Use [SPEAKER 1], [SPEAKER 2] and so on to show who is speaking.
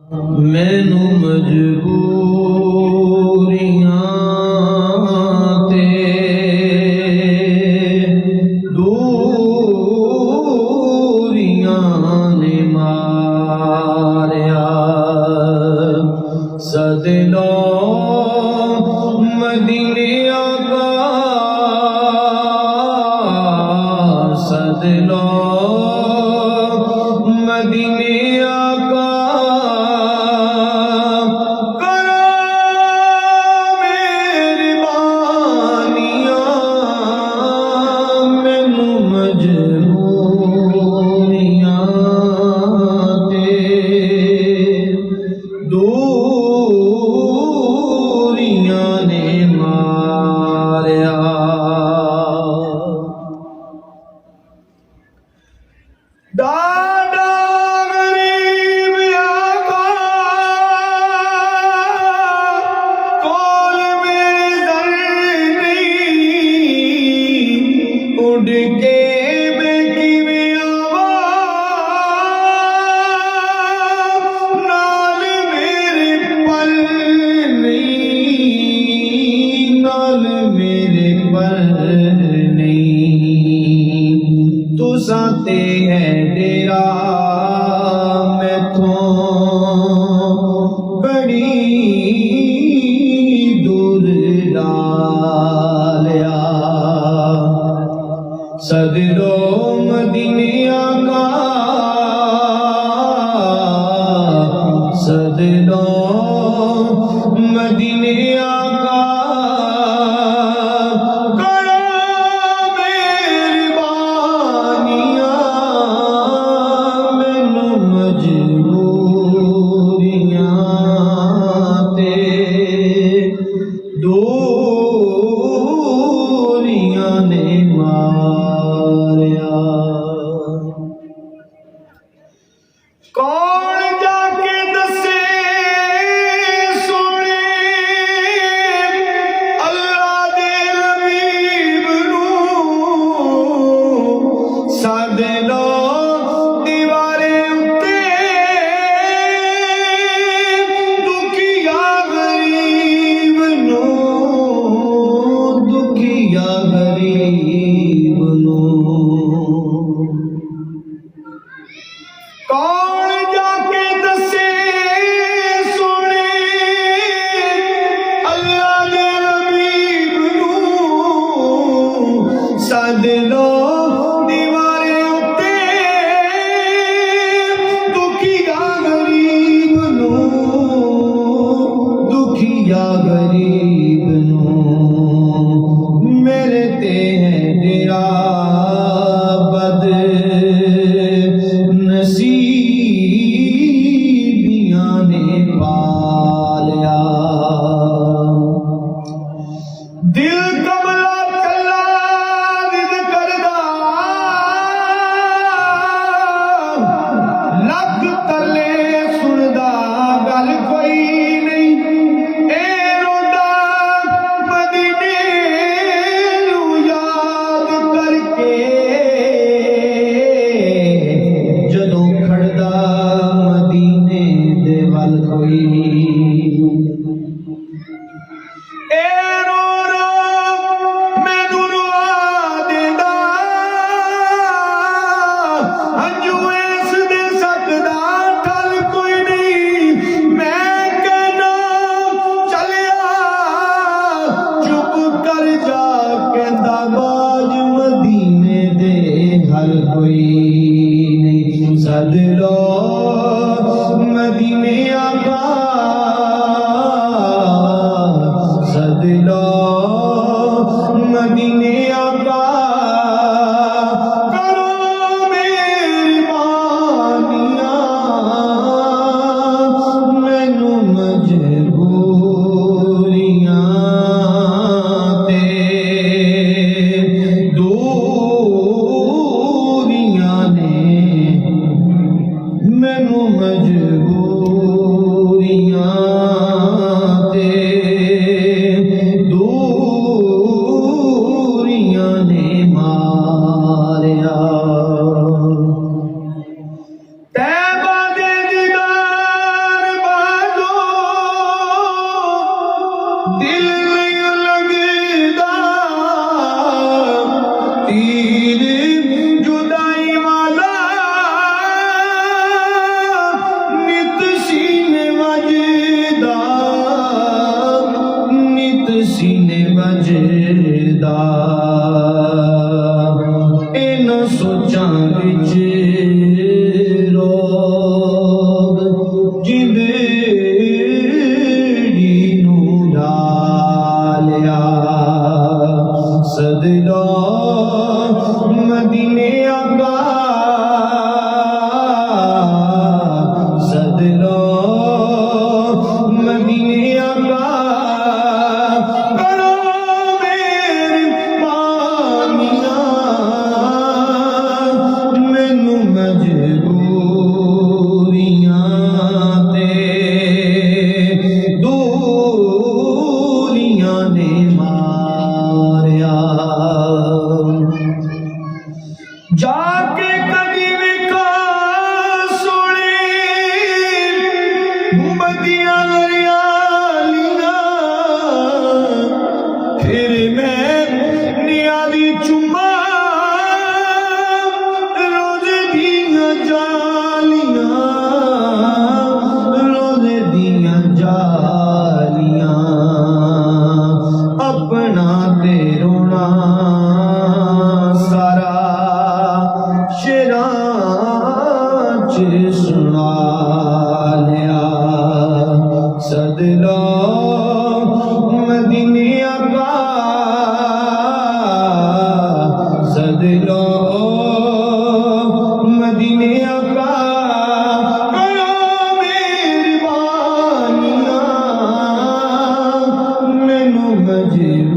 [SPEAKER 1] मैनू मजबूरियां ते दूरियां ने मारिया सदलो मदीने आका सदलो मदीने आका दादा गरीब आका कोल मेरे दर नहीं उड़ के मैं किवें आवा नाल मेरे पल नहीं नाल मेरे पल नहीं तुसां ते है डेरा मैथों बड़ी दूर डालिया सदरो मदीने आका सदरो मदीने आका दूरियां ने मारिया कौन जाके दसे सोने अल्लाह दे हबीब नूं सादे लो दीवारे उत्ते दुखिया गरीब नूं दुखिया गरीब नूं कौन जाके दसे सोने अल्लाह दे हबीब नूं सद लो दीवारे उत्ते दुखिया गरीब नूं दुखिया गरीब नूं मेरे ते है डेरा बद नसीबियां ने पालिया दिल कमला कल्ला विद करदा लख तले सुनदा गल कोई नहीं ए रोंदा मदीने नूं याद करके जदों खड़दा मदीने दे वल कोई ए रो रो मैनू रुआ देंदा हंजू इस दे सकदा ठल कोई नहीं मैं कहना चलिया चुप कर जा कहंदा बाज मदीने दे हल कोई नहीं सद लो मदीने आका दिल नहीं लगदा तीर जुदाई वाला नित सीने वजदा नित सीने वजदा इन सोचां विच रोग जिंदड़ी नूं डालिया सदलो मदीने आका सदलो मदीने आका करो मेहरबानियां मैनू मजबूरियां ते दूरियां ने मारिया जाके कदी विखा सोने बदियां हरियालियां फिर मैं नियाली चुम्मा रोज़े दियां जालियां रोज़े दियां जालियां अपना ते रोना सारा शेरां च सुना लिया सदलो मदीने आका सदलो मदीने आका करो मेहरबानियां मैनू मजबूरियां